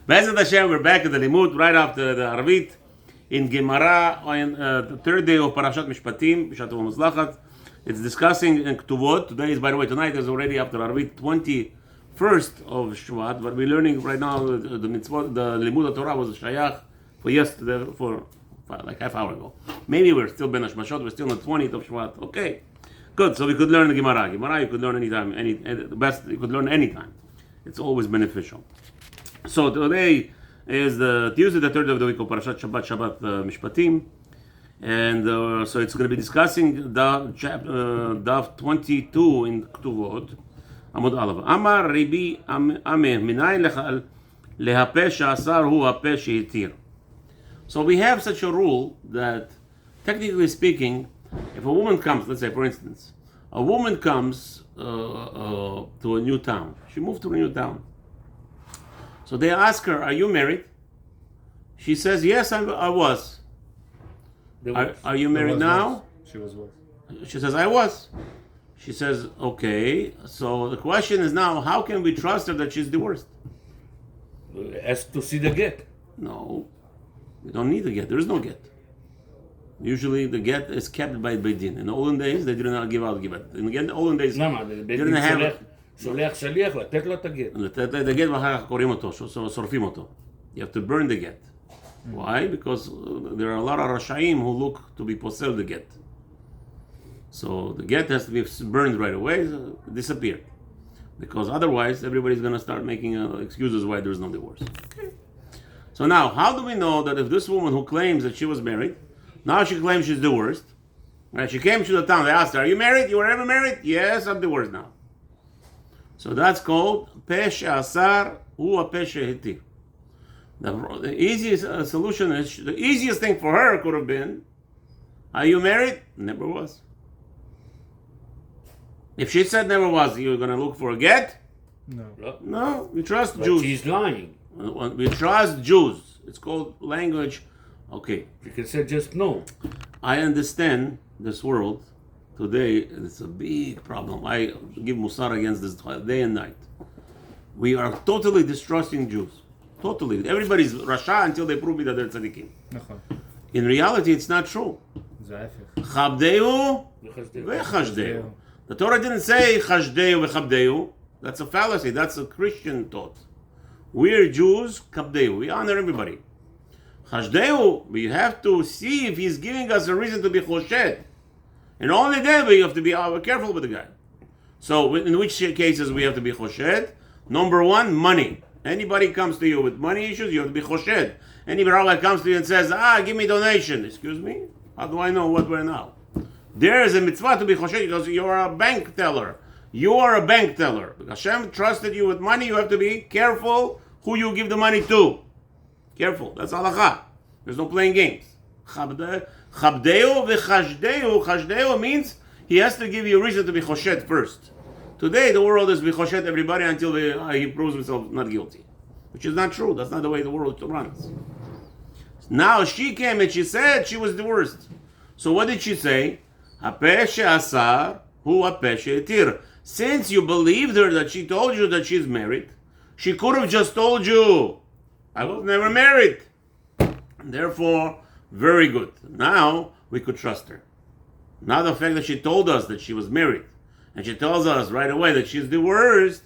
Be'ezrat Hashem, we're back at the Limud right after the Arvit in Gemarah on the third day of Parshat Mishpatim, Bishat Muzlachat. It's discussing in Ktuvot. Today is, by the way, tonight is already after Arvit 21st of Shvat, but we're learning right now the mitzvot, the Limud of Torah was Shayach for yesterday, for like half hour ago. Maybe we're still Ben Hashmashot, we're still on the 20th of Shvat. Okay, good. So we could learn the Gemarah. Gemarah you could learn anytime, the best you could learn anytime. It's always beneficial. So today is the Tuesday, the third of the week of Parshat Shabbat Mishpatim, and so it's going to be discussing Daf 22 in Ktuvot, Amud Aleph. Amar Ribi Ameh Minay Lehape She'asar Hu Hape She'hitir. So we have such a rule that, technically speaking, if a woman comes, let's say for instance, a woman comes to a new town. She moved to a new town. So they ask her, "Are you married?" She says, "Yes, I was." Are you married now? She was. She says, "I was." She says, "Okay." So the question is now, how can we trust her that she's divorced? Has to see the get. No, we don't need a get. There is no get. Usually the get is kept by Beit Din. In the olden days, they did not give out get. In the olden days, they didn't have... שולח שליח לתת לו את הגט. לתת את הגט ואחר כך קוראים אותו, שורפים אותו. You have to burn the get. Why? Because there are a lot of Rasha'im who look to be posel the get. So the get has to be burned right away, disappear. Because otherwise everybody's going to start making excuses why there's no divorce. Okay. So now, how do we know that if this woman who claims that she was married, now she claims she's divorced, right? She came to the town, they asked her, "Are you married? You were ever married?" "Yes, I'm divorced now." So that's called Pesh Asar Hu Pesh Hitir. The easiest solution is, the easiest thing for her could have been, "Are you married?" Never was. If she said never was, you're going to look for a get? No, we trust but Jews. She's lying. We trust Jews. It's called language. Okay. You can say just no. I understand this world. Today, it's a big problem. I give musar against this day and night. We are totally distrusting Jews. Totally. Everybody's Rasha until they prove me that they're tzaddikim. In reality, it's not true. Chabdeu v'chashdeu. The Torah didn't say chashdeu v'chabdeu. That's a fallacy. That's a Christian thought. We're Jews, kabdeu. We honor everybody. Chashdeu, we have to see if he's giving us a reason to be choshed. And only then we have to be careful with the guy. So in which cases we have to be choshed? Number one, money. Anybody comes to you with money issues, you have to be choshed. Any rabbi comes to you and says, "Give me donation." Excuse me? How do I know what we're now? There is a mitzvah to be choshed because you are a bank teller. You are a bank teller. Hashem trusted you with money, you have to be careful who you give the money to. Careful. That's halakha. There's no playing games. Chabdeu v'chashdeu. Chashdeu means he has to give you a reason to be choshed first. Today the world is be choshed everybody until he proves himself not guilty, which is not true. That's not the way the world runs. Now she came and she said she was divorced. So what did she say? Hape she'asar hu hape she'hitir. Since you believed her that she told you that she's married, she could have just told you, "I was never married." Therefore, very good. Now we could trust her. Now the fact that she told us that she was married, and she tells us right away that she's divorced,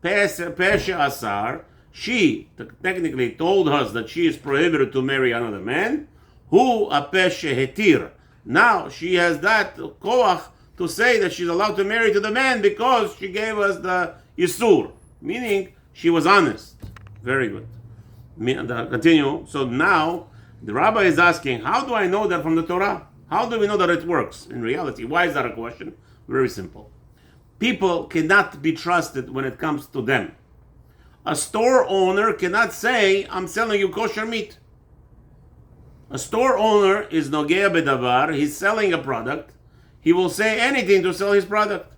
Pesha Asar, she technically told us that she is prohibited to marry another man, who a Pesha Hetir. Now she has that koach to say that she's allowed to marry to the man because she gave us the Yisur, meaning she was honest. Very good. Continue. So now, the rabbi is asking, how do I know that from the Torah? How do we know that it works in reality? Why is that a question? Very simple. People cannot be trusted when it comes to them. A store owner cannot say, "I'm selling you kosher meat." A store owner is nogea bedavar. He's selling a product. He will say anything to sell his product.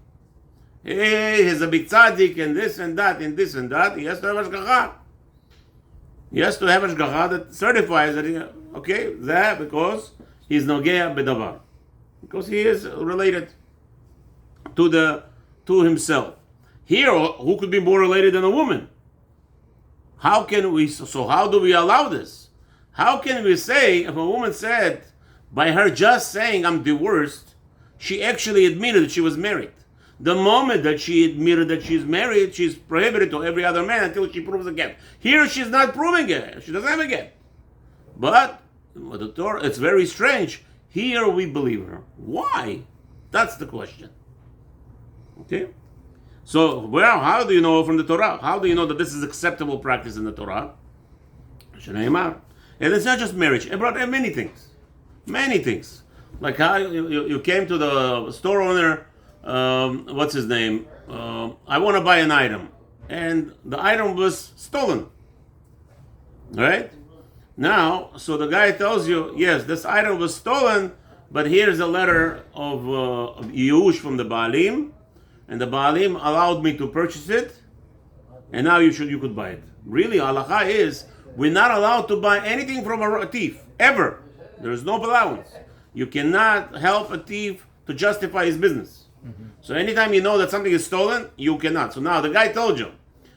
Hey, he's a big tzaddik and this and that and this and that. He has to have hashgacha. He has to have hashgacha that certifies that that because he's nogea bedavar, because he is related to himself. Here, who could be more related than a woman? How can we? So how do we allow this? How can we say if a woman said by her just saying I'm divorced, she actually admitted that she was married? The moment that she admitted that she's married, she's prohibited to every other man until she proves again. Here she's not proving it. She doesn't have again. But the Torah, it's very strange. Here we believe her. Why? That's the question. Okay? So, well, how do you know from the Torah? How do you know that this is acceptable practice in the Torah? Shneimar. And it's not just marriage. It brought many things. Many things. Like how you came to the store owner, what's his name? I want to buy an item. And the item was stolen. Right? Now, so the guy tells you, yes, this item was stolen, but here's a letter of Yush from the Baalim, and the Baalim allowed me to purchase it, and now you could buy it. Really, halacha is, we're not allowed to buy anything from a thief, ever. There is no allowance. You cannot help a thief to justify his business. Mm-hmm. So anytime you know that something is stolen, you cannot. So now the guy told you,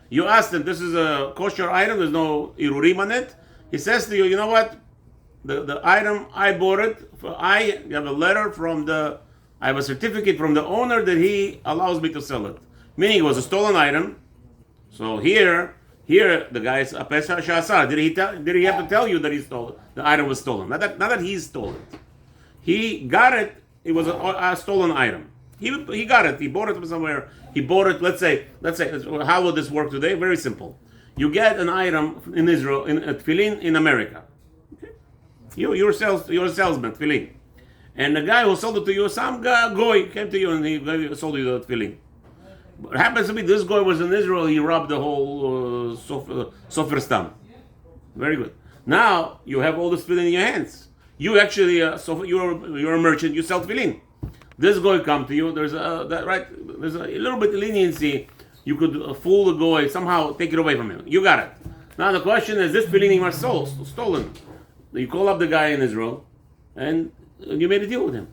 you asked him, this is a kosher item, there's no irurim on it. He says to you, you know what? The item, I bought it. You have a letter from I have a certificate from the owner that he allows me to sell it. Meaning it was a stolen item. So here the guy is a pesha shasa. Did he have to tell you that he stole it? The item was stolen. Not that he stole it. He got it. It was a stolen item. He got it. He bought it from somewhere. He bought it. Let's say. How will this work today? Very simple. You get an item in Israel, a tefillin in America. Okay? You're a salesman, tefillin. And the guy who sold it to you, some goy came to you and he sold you the tefillin. What happens to be this guy was in Israel, he robbed the whole sofer stam. Very good. Now you have all this tefillin in your hands. You actually, you're a merchant, you sell tefillin. This guy come to you, there's a little bit of leniency. You could fool the goy, somehow take it away from him. You got it. Now the question is, this tefillin was stolen. You call up the guy in Israel, and you made a deal with him.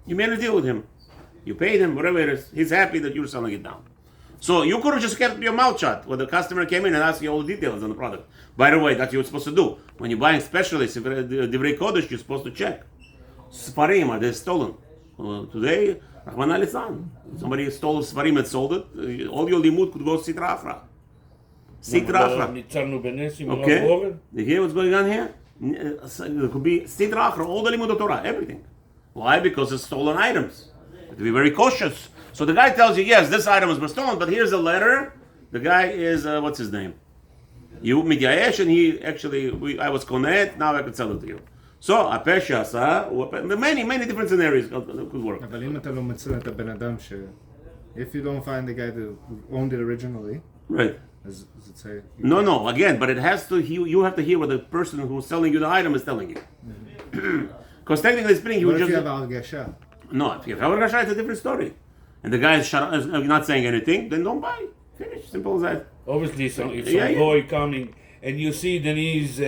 You paid him, whatever it is. He's happy that you're selling it now. So you could have just kept your mouth shut when the customer came in and asked you all the details on the product. By the way, that's what you're supposed to do. When you're buying specialists, Divrei Kodesh, you're supposed to check. Sfarim, are they stolen? Today, Rahman al-Lisan. Somebody stole Sfarim and sold it. All your limud could go Sitra Afra. Okay? You hear what's going on here? It could be Sitra Afra, all the limud of Torah, everything. Why? Because it's stolen items. You have to be very cautious. So the guy tells you, yes, this item was stolen, but here's a letter. The guy is, what's his name? You Midyaesh, and he actually, I was Konet, now I can sell it to you. So, הפשע עשה, many different scenarios could work. אבל אם אתה לא מצא את הבן אדם if you don't find the guy who owned it originally, right? Does it say? No, again, but it has to, you have to hear what the person who's selling you the item is telling you. Because technically speaking, he would just... What if you have Al-Gasha? No, if you have Al-Gasha, it's a different story. And the guy is not saying anything, then don't buy. Finish, simple as that. Obviously, so if some boy coming and you see that he's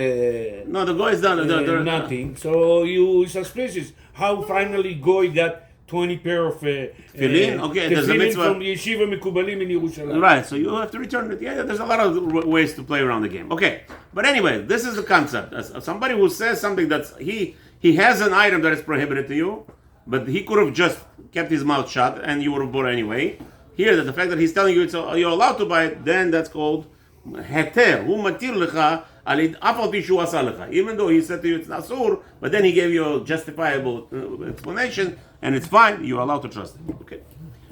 no, the guy is done. Nothing. So you suspicious. How finally Goy got 20 pair of tefillin? Okay, there's a mitzvah from Yeshiva Mekubalim in Yerushalayim. Right, so you have to return it. Yeah, there's a lot of ways to play around the game. Okay, but anyway, this is the concept. As somebody who says something that's he has an item that is prohibited to you, but he could have just kept his mouth shut and you would have bought it anyway. Here, the fact that he's telling you you're allowed to buy it, then that's called heter. Hu matir lecha afal pi shu asa lecha. Even though he said to you it's nasur, but then he gave you a justifiable explanation, and it's fine. You're allowed to trust him. Okay.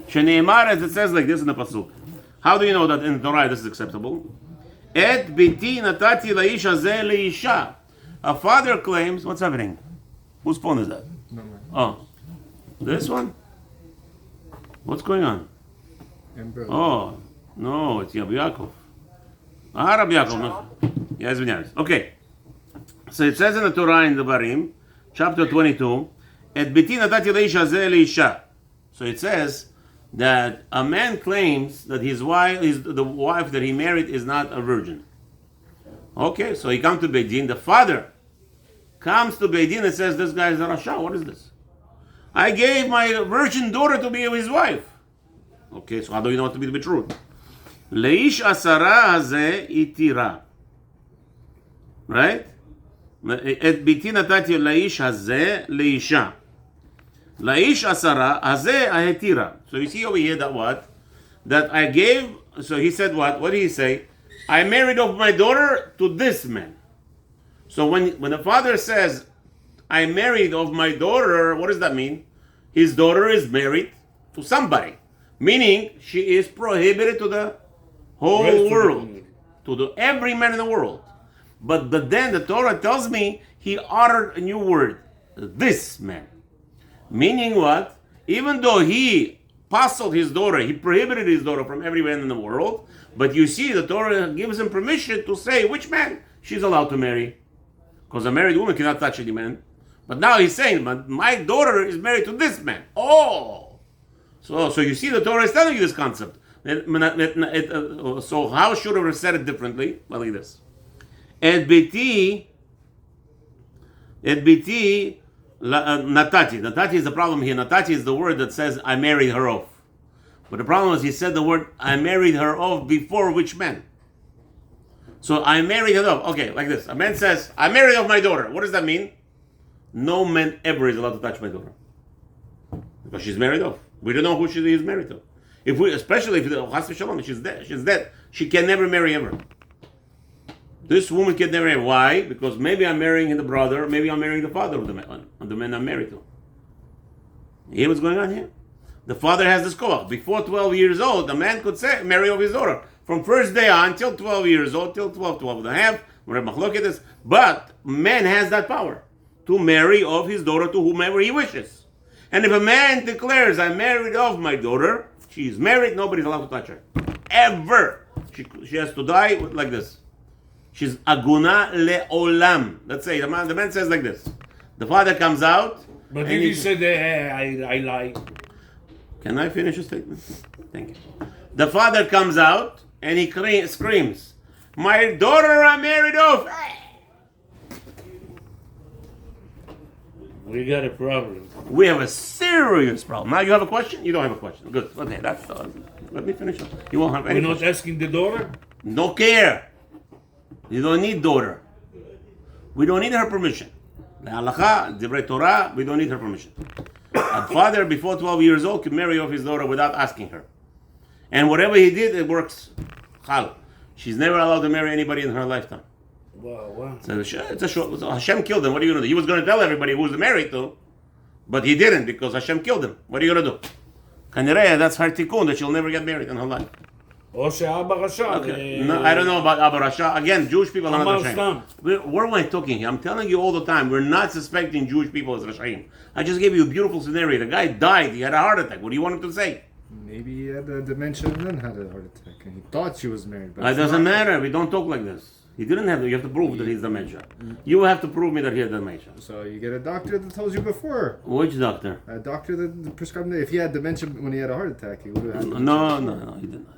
Shneimar, as it says like this in the pasuk. How do you know that in Torah this is acceptable? Et biti natati laish hazeh leisha. A father claims. What's happening? Whose phone is that? No. Oh, this one. What's going on? Oh, no, it's Rabbi Yaakov. Rabbi Yaakov. No. Yeah, извиняюсь. Okay. So it says in the Torah in the Barim, chapter 22, Et biti natati leisha hazeh leisha. So it says that a man claims that the wife that he married is not a virgin. Okay, so he comes to Beit Din. The father comes to Beit Din and says, this guy is a Rasha. What is this? I gave my virgin daughter to be his wife. Okay, so how do you know it to be the truth? לאיש עשרה הזה התירה. Right? את ביתי נתתי לאיש הזה לאישה. לאיש עשרה הזה ההתירה. So you see over here that what? That I gave, so he said what? What did he say? I married off my daughter to this man. So when the father says, I married off my daughter, what does that mean? His daughter is married to somebody. Meaning, she is prohibited to the whole world. To every man in the world. But then the Torah tells me he uttered a new word. This man. Meaning what? Even though he puzzled his daughter, he prohibited his daughter from every man in the world, but you see the Torah gives him permission to say which man she's allowed to marry. Because a married woman cannot touch any man. But now he's saying, but my daughter is married to this man. Oh! So you see the Torah is telling you this concept. So how should I have said it differently? Well, like this. Et biti natati. Natati is the problem here. Natati is the word that says I married her off. But the problem is he said the word I married her off before which man? So I married her off. Okay, like this. A man says I married off my daughter. What does that mean? No man ever is allowed to touch my daughter because she's married off. We don't know who she is married to. Especially if she's dead. She's dead. She can never marry ever. This woman can never marry. Why? Because maybe I'm marrying the brother, maybe I'm marrying the father of the man I'm married to. You hear what's going on here? The father has this koach. Before 12 years old, the man could say, marry off his daughter. From first day on till 12 years old, till 12 and a half, but man has that power to marry off his daughter to whomever he wishes. And if a man declares, I married off my daughter, she's married, nobody's allowed to touch her. Ever. She has to die like this. She's aguna le'olam. Let's say the man says like this. The father comes out. But if he said, I lie. Can I finish a statement? Thank you. The father comes out and he screams, my daughter I married off. We got a problem. We have a serious problem. Now you have a question? You don't have a question. Good. Okay, that's let me finish up. You won't have any We're not question. asking the daughter? No care. You don't need daughter. We don't need her permission. The halakha, divrei Torah, we don't need her permission. A father before 12 years old can marry off his daughter without asking her. And whatever he did, it works. Chal. She's never allowed to marry anybody in her lifetime. Wow. So it's a short. Hashem killed him. What are you going to do? He was going to tell everybody who was married to, but he didn't because Hashem killed him. What are you going to do? Kanireh, that's her tikkun that she'll never get married in her life. Okay. No, I don't know about Abba Rasha. Again, Jewish people are not Rashaim. What am I talking here? I'm telling you all the time, we're not suspecting Jewish people as Rashaim. I just gave you a beautiful scenario. The guy died. He had a heart attack. What do you want him to say? Maybe he had a dementia and then had a heart attack. And he thought she was married. But It doesn't matter. We don't talk like this. He didn't have to. You have to prove that he's dementia. You have to prove me that he has dementia. So you get a doctor that tells you before. Which doctor? A doctor that prescribed it. If he had dementia when he had a heart attack, he would have had No, he didn't.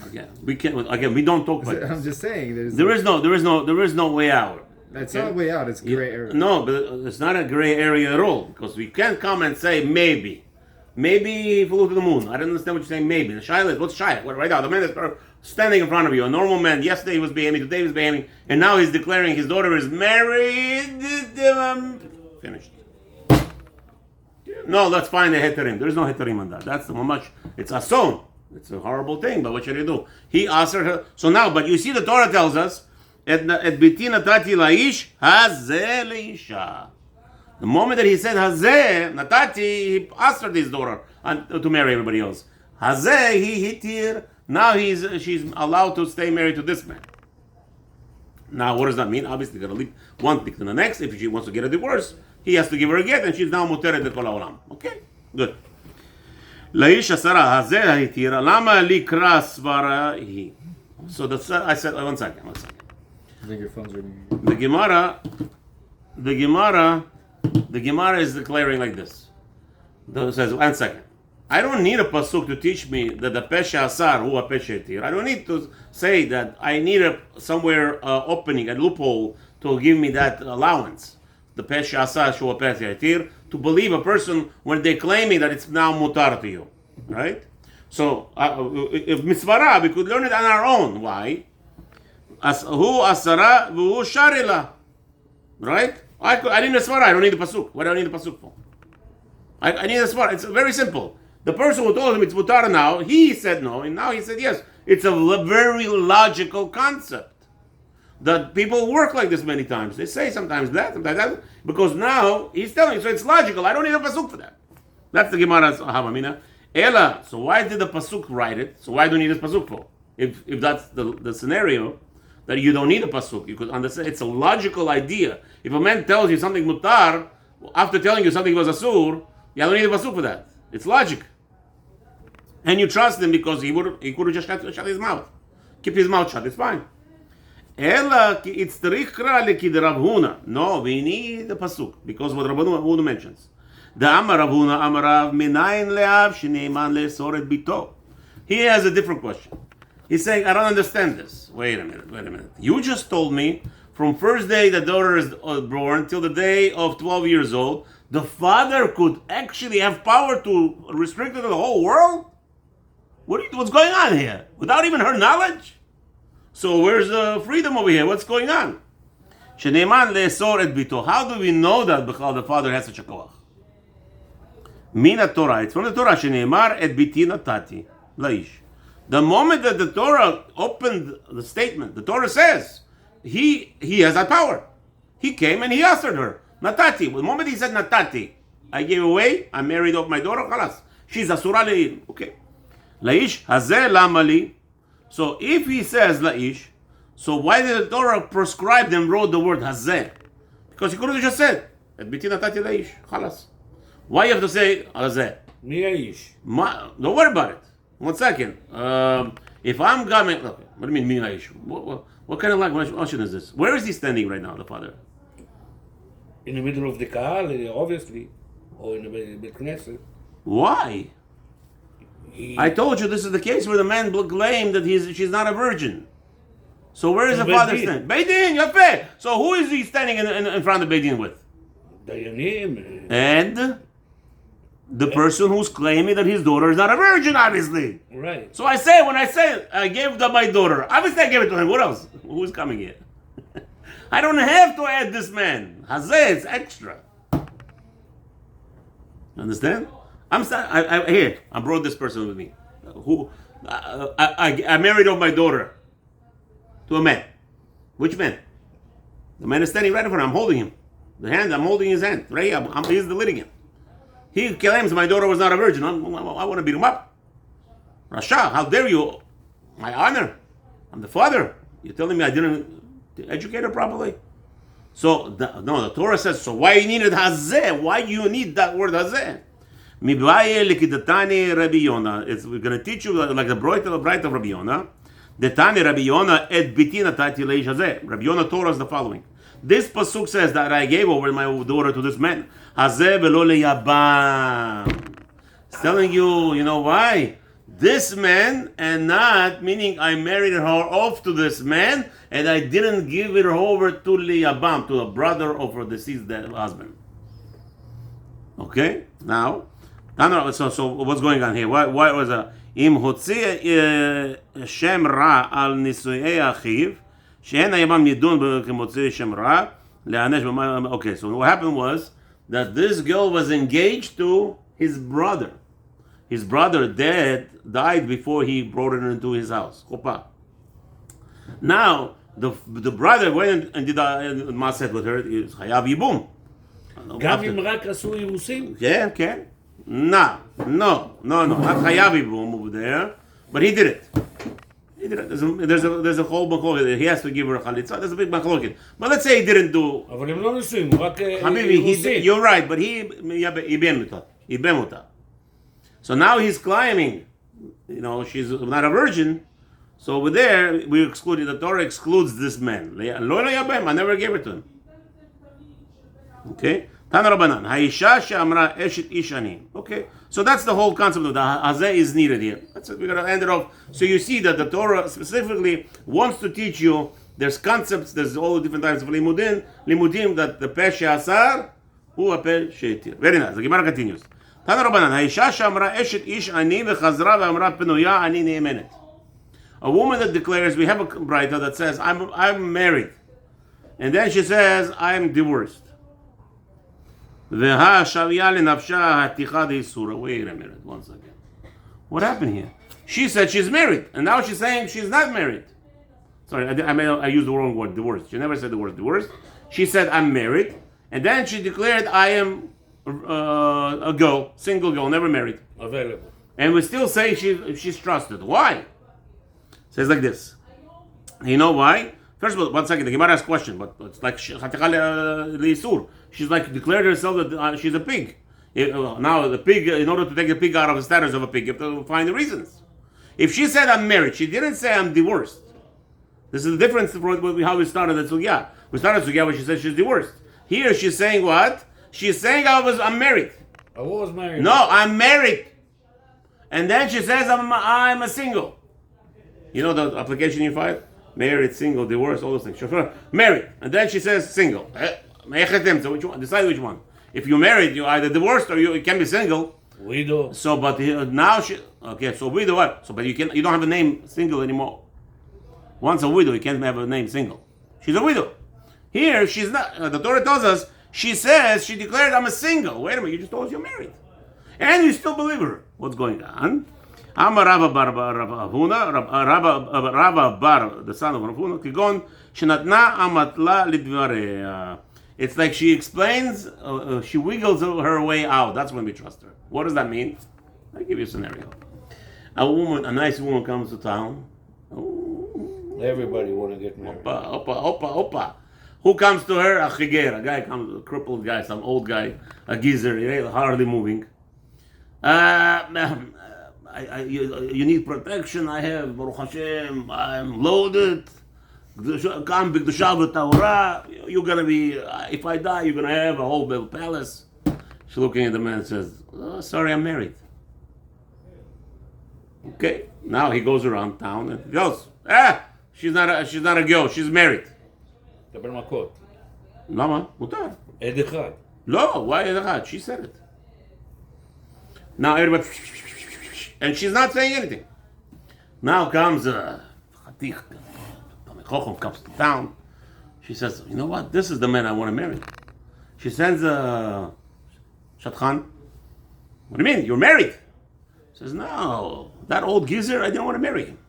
Again, we can't. Again, we don't talk like this. I'm just saying. There is no way out. It's not a way out. It's a gray area. No, but it's not a gray area at all because we can't come and say maybe he flew to the moon. I don't understand what you're saying. Maybe the shayla is what's shayla? What right now? The man is standing in front of you, a normal man. Yesterday he was behaving, today he was behaving, and now he's declaring his daughter is married. Finished. No, let's find a heterim. There is no heterim on that. That's the mamash. It's a son. It's a horrible thing, but what should you do? He asked her. So now, but you see, the Torah tells us, "Et biti natati laish hazeh leisha." The moment that he said hazeh natati, he asked her his daughter to marry everybody else. Hazeh, he hitir. Now she's allowed to stay married to this man. Now, what does that mean? Obviously, got to leave one thing to the next. If she wants to get a divorce, he has to give her a get, and she's now muteret lekol haolam. Okay, good. לאיש עשרה הזה התירה, למה לקרא סברה היא? So I said, one second. I think your phone's ringing. The Gemarah is declaring like this. It says, one second. I don't need a pasuk to teach me that the pesha asar who a pesha hitir. I don't need to say that I need somewhere opening, a loophole to give me that allowance. The pesha asar who a pesha hitir. To believe a person when they're claiming that it's now mutar to you, right? So if mitzvara, we could learn it on our own. Why? Hu asara v'hu sharila. Right? I need a svara. I don't need the pasuk. What do I need the pasuk for? I need a svara. It's very simple. The person who told him it's mutar now, he said no, and now he said yes. It's a very logical concept that people work like this many times. They say sometimes that, because now he's telling you, so it's logical. I don't need a pasuk for that. That's the Gemarah's Havamina. Ela, so why did the pasuk write it? So why do you need this pasuk for? If that's the scenario, that you don't need a pasuk, you could understand. It's a logical idea. If a man tells you something mutar, after telling you something was asur, you don't need a pasuk for that. It's logic. And you trust him because he could have just shut his mouth. Keep his mouth shut, it's fine. Ela ki itzrikra leki de Rav Huna. No, we need the pasuk because what Rav Huna mentions. The Amar Rav Huna Amarav minayin leav shneiman lesoret bito. He has a different question. He's saying, I don't understand this. Wait a minute. You just told me from first day the daughter is born till the day of 12 years old, the father could actually have power to restrict it to the whole world? What's going on here? Without even her knowledge? So where's the freedom over here? What's going on? Sheneiman le'esor et bito. How do we know that the father has such a koach? Mina Torah. It's from the Torah. Sheneimar et biti natati laish. The moment that the Torah opened the statement, the Torah says he has that power. He came and he answered her. Natati. The moment he said natati, I gave away. I married off my daughter. Khalas. She's asura le'il. Okay. Laish hazeh lamali. So if he says laish, so why did the Torah prescribe and wrote the word hazeh? Because he could have just said et biti natati laish. Khalas. Why you have to say hazeh? Mi'aish. Don't worry about it. 1 second. If I'm coming, okay, what do you mean mi'aish? What kind of language is this? Where is he standing right now, the father? In the middle of the kahal, obviously, or in the Beit Knesset. Why? I told you this is the case where the man claimed that she's not a virgin. So where is the father standing? Beit Din, yafeh. So who is he standing in front of Beit Din with? Dayanim. And the person who's claiming that his daughter is not a virgin, obviously. Right. So when I say I gave them my daughter, obviously I gave it to him. What else? Who's coming here? I don't have to add this man. Hazeh, it's extra. Understand? I brought this person with me. I married off my daughter to a man. Which man? The man is standing right in front of him. I'm holding him. I'm holding his hand. Right here. He's the litigant. He claims my daughter was not a virgin. I want to beat him up. Rasha, how dare you? My honor. I'm the father. You're telling me I didn't educate her properly? So, the Torah says, so why you needed hazeh? Why do you need that word hazeh? We're going to teach you like the bright of Rabbi Yonah. Detani Rabbi Yonah et biti natati leish hazeh. Rabbi Yonah told us the following. This pasuk says that I gave over my daughter to this man. Hazeh velo leyabam. It's telling you, you know why? This man, and not meaning I married her off to this man, and I didn't give her over to leyabam, to the brother of her deceased husband. Okay, now, so what's going on here? Why was a im hotzi shem ra al nisuei achiv? Okay, so what happened was that this girl was engaged to his brother. His brother died before he brought her into his house. Now the brother went and did a maset with her. It's chayav yibum. גם אם רק עשו אירוסים? כן. No, not chayav yibum over there, but he did it. There's a whole machloket. He has to give her a chalitza. There's a big machloket. But let's say he didn't do. אבל הם לא נשואים, רק Habibi, you're right, but he ibem אותה. So now he's claiming, she's not a virgin. So over there, we excluded. The Torah excludes this man. Lo yabem. I never gave it to him. Okay. Tana Rabbanan. Haisha she'amra eshet ish ani. Okay. So that's the whole concept of the hazeh is needed here. That's it. We're going to end it off. So you see that the Torah specifically wants to teach you, there's concepts, there's all the different types of limudim that the peh she'asar hu apeh she'etir. Very nice. The Gemarah continues. תנא רבנן, האישה שאמרה אשת איש אני וחזרה ואמרה פנויה אני נאמנת. A woman that declares, we have a bride that says, I'm married. And then she says, I'm divorced. והשביה לנפשה התיכה דאיסורא. Wait a minute, one second. What happened here? She said she's married, and now she's saying she's not married. Sorry, I used the wrong word, divorced. She never said the word divorced. She said, I'm married, and then she declared, I am a girl, single girl, never married. Available. And we still say she's trusted. Why? Says like this. You know why? First of all, one second, the Gemarah has a question, but it's like she's like declared herself that she's a pig. Now the pig, in order to take the pig out of the status of a pig, you have to find the reasons. If she said I'm married, she didn't say I'm divorced. This is the difference from how we started the sugya. We started the sugya when she said she's divorced. Here she's saying what? She's saying I'm married. I was married. No, I'm married. And then she says I'm a single. You know the application you file? Married, single, divorced, all those things. Chauffeur, married. And then she says single. So which one? Decide which one. If you're married, you're either divorced or you can be single. Widow. So, but now she, okay, so widow what? So, but you don't have a name single anymore. Once a widow, you can't have a name single. She's a widow. Here, she's not. The Torah tells us, she declared, I'm a single. Wait a minute, you just told us you're married. And you still believe her. What's going on? Amar Rava bar Huna, Rava bar, the son of Rav Huna, Kigon, Shenatna amatla lidvareh. It's like she explains, she wiggles her way out. That's when we trust her. What does that mean? I'll give you a scenario. A nice woman comes to town. Everybody want to get married. Opa. Who comes to her? A chiger. A guy comes, a crippled guy, some old guy, a geezer, hardly moving. You need protection. I have, Baruch Hashem, I'm loaded. You're gonna be, if I die, you're gonna have a whole big palace. She's looking at the man and says, oh, sorry, I'm married. Okay, now he goes around town and goes, she's not a girl, she's married. קבל מכות. למה? מותר. עד אחד. לא, why עד אחד? She said it. Now everybody, and she's not saying anything. Now comes Chatich, Chok comes to town. She says, you know what? This is the man I want to marry. She sends a Shatchan. What do you mean? You're married? She says, no, that old geezer, I didn't want to marry him.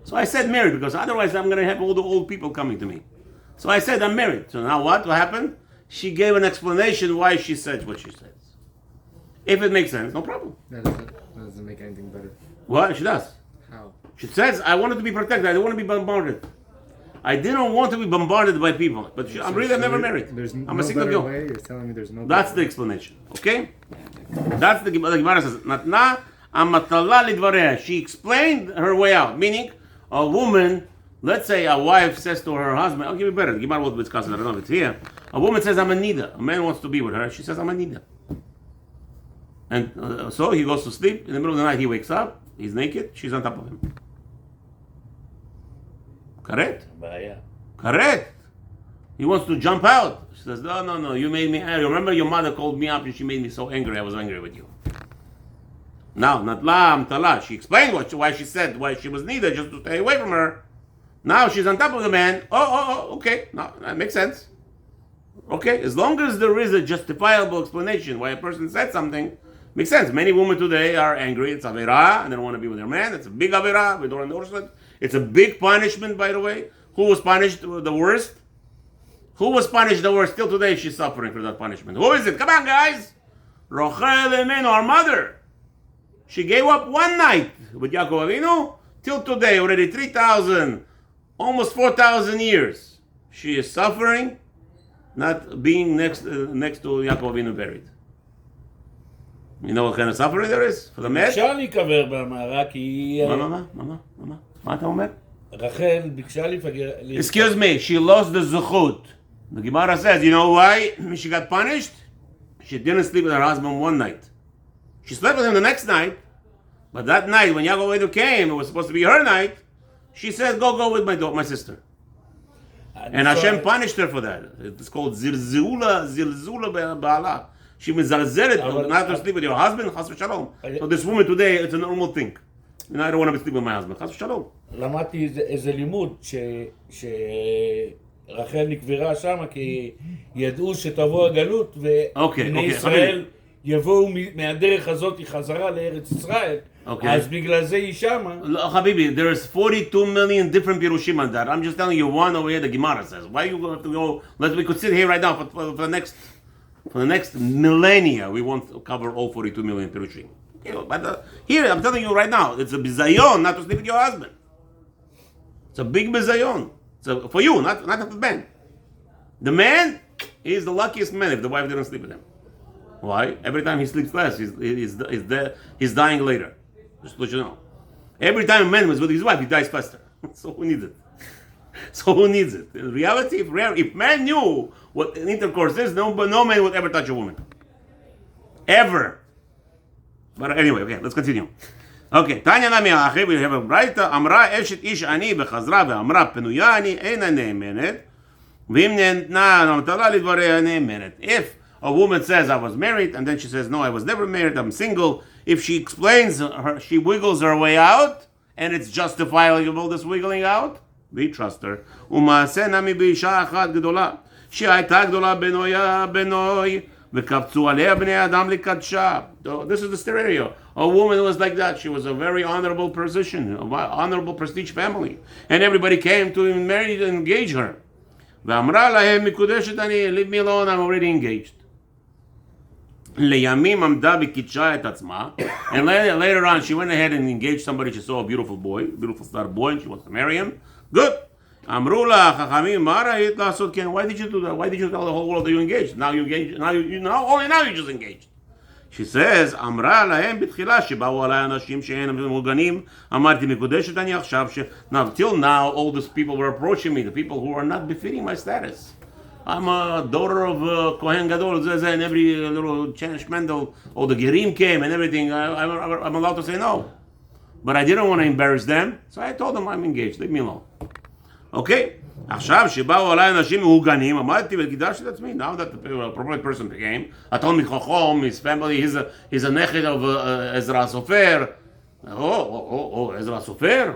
So I said married because otherwise I'm going to have all the old people coming to me. So I said I'm married. So now what happened? She gave an explanation why she said what she says. If it makes sense, no problem. That doesn't make anything better. What? She does. How? She says, I wanted to be protected. I didn't want to be bombarded. I didn't want to be bombarded by people. But I'm never married. I'm a single girl. Way. You're telling me there's no That's the explanation. Okay? That's the Gemarah says. Natna amatala lidvareh. She explained her way out. Meaning, a woman, let's say a wife says to her husband, I'll give you better. The Gemarah will discuss it. I don't know if it's here. A woman says, I'm a nida. A man wants to be with her. She says, I'm a nida. And so he goes to sleep. In the middle of the night, he wakes up. He's naked. She's on top of him. Correct? בעיה. Correct. He wants to jump out. She says, no. You made me angry. Remember your mother called me up and she made me so angry. I was angry with you. Now, Natla Amtala. She explained why she said why she was needed just to stay away from her. Now she's on top of the man. Okay. No, that makes sense. Okay, as long as there is a justifiable explanation why a person said something, makes sense. Many women today are angry. It's Averah, and they don't want to be with their man. It's a big Averah. We don't endorse it. It's a big punishment, by the way. Who was punished the worst? Who was punished the worst? Still today, she's suffering for that punishment. Who is it? Come on, guys. Rochel Emenu, our mother. She gave up one night with Yaakov Avinu. Till today, already 3,000, almost 4,000 years. She is suffering, not being next to Yaakov Avinu buried. You know what kind of suffering there is for the man? אפשר להיקבר במערה כי... מה אתה אומר? רחל ביקשה להיפגר... Excuse me, she lost the zechut. The Gemarah says, you know why she got punished? She didn't sleep with her husband one night. She slept with him the next night, but that night when Yaakov Avinu came, it was supposed to be her night, she said, go with my sister. And Hashem punished her for that. It's called zilzula ba'ala. she mezalzelet אבל- not to sleep with your husband, chas v'shalom. So this woman today, it's a normal thing. You know, I don't want to sleep with my husband, chas v'shalom. למדתי איזה לימוד שרחל נקברה שם כי ידעו שתבוא הגלות אוקיי, ובני אוקיי, ישראל יבואו מהדרך הזאת חזרה לארץ ישראל, אוקיי. אז בגלל זה היא שמה. No, Habibi, there's 42 million different pirushim on that. I'm just telling you one over here. The Gemarah says. Why you have to go? We could sit here right now for the next millennia. We won't cover all 42 million pirushim. You know, but here I'm telling you right now, it's a bizayon not to sleep with your husband. It's a big bizayon. So for you, not the man. The man is the luckiest man if the wife didn't sleep with him. Why? Every time he sleeps less, he's dying later. Just to let you know. Every time a man was with his wife, he dies faster. So who needs it? So who needs it? In reality, if man knew what intercourse is, no man would ever touch a woman. Ever. But anyway, okay, let's continue. Okay, Tanya nami achi, we have a braita, amra eshet ish ani bechazra ve'amra penuya ani eina ne'emenet, v'im ne'entna namtala lidvarei ne'emenet. If a woman says, I was married, and then she says, no, I was never married, I'm single. If she explains, she wiggles her way out, and it's justifiable, this wiggling out, we trust her. U'maaseh nami b'isha achat gedola, she'ayta gedola benoi, v'kaptzu alea b'nei adam likadsha. This is the scenario. A woman who was like that. She was a very honorable position, an honorable prestige family. And everybody came to marry and engage her. V'amra lahem mikudeshet ani, leave me alone, I'm already engaged. לימים עמדה וקידשה את עצמה, and later on she went ahead and engaged somebody. She saw a beautiful boy, beautiful star boy, and she wants to marry him. Good. אמרו לה חכמים, מה ראית לעשות? כן, why did you do that? Why did you tell the whole world that you engaged? Now you engaged, only now you just engaged. She says, אמרה להם בתחילה שבאו עליי אנשים שאין מוגנים, אמרתי מקודשת אני עכשיו, now till now all these people were approaching me, the people who are not befitting my status. I'm a daughter of Kohen Gadol, and every little shmendel, all the Gerim came and everything. I'm allowed to say no. But I didn't want to embarrass them, so I told them I'm engaged, leave me alone. Okay? עכשיו שבאו עליי אנשים מהוגנים, עמדתי וקידשתי את עצמי. Now that the appropriate person came, התלמיד חכם, his family, he's a נכד of עזרא הסופר. Oh, עזרא הסופר?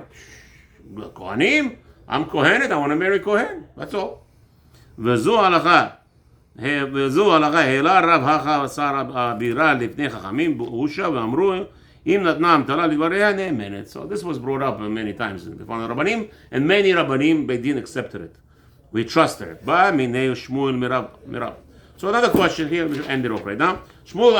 כהנים? I'm Kohenet, I want to marry Kohen. That's all. וזו ההלכה, העלה רב הכה שר הבירה לפני חכמים באושה ואמרו אם נתנה המטלה לדבריה נאמנת. So this was brought up many times in front of Rabbanim, and many Rabbanim Beidin accepted it. We trusted it. בא מיני שמואל מרב. So another question here, we should end it off right now. Shmuel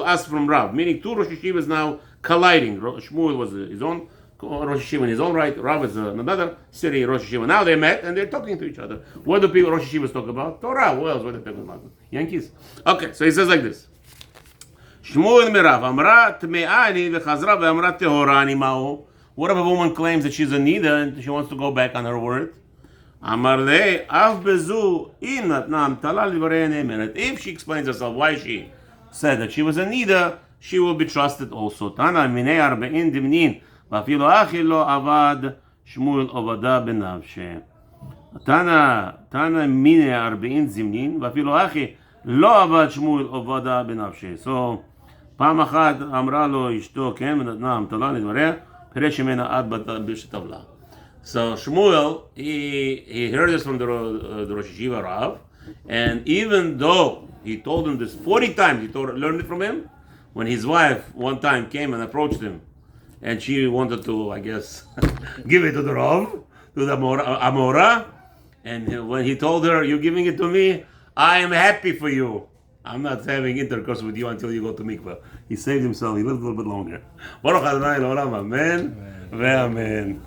asked from Rav, meaning two Rosh Yeshivas now colliding. Shmuel was his own Rosh Yeshiva in his own right, Rav is another city Rosh Yeshiva. Now they met and they're talking to each other. What do people Rosh Yeshivas talk about? Torah. What else? What are they talking about? Yankees. Okay, so he says like this. Shmuel mirav amra tme'ani v'chazra ve'amra tehorani ma'o. What if a woman claims that she's a nida and she wants to go back on her word? Amar le av bezu im natna amtala livarei ne'emenet. If she explains herself why she said that she was a nida, she will be trusted also. Tana minei arba'in dimnin. ואפילו אחי לא עבד שמואל עובדה בנפשה. תנא מיני 40 זמנין, ואפילו אחי לא עבד שמואל עובדה בנפשה. So, פעם אחת אמרה לו אשתו, כן, ונתנה המטלה לדבריה, פירש ממנה עד בשטבלה. So, Shmuel, he heard this from the Rosh Yeshiva Rav, and even though he told him this 40 times, learned it from him, when his wife one time came and approached him, and she wanted to, I guess, give it to the Rav, to the Amora. And when he told her, you're giving it to me, I am happy for you. I'm not having intercourse with you until you go to mikveh. He saved himself. He lived a little bit longer. Baruch Adonai L'olam. Amen. Amen.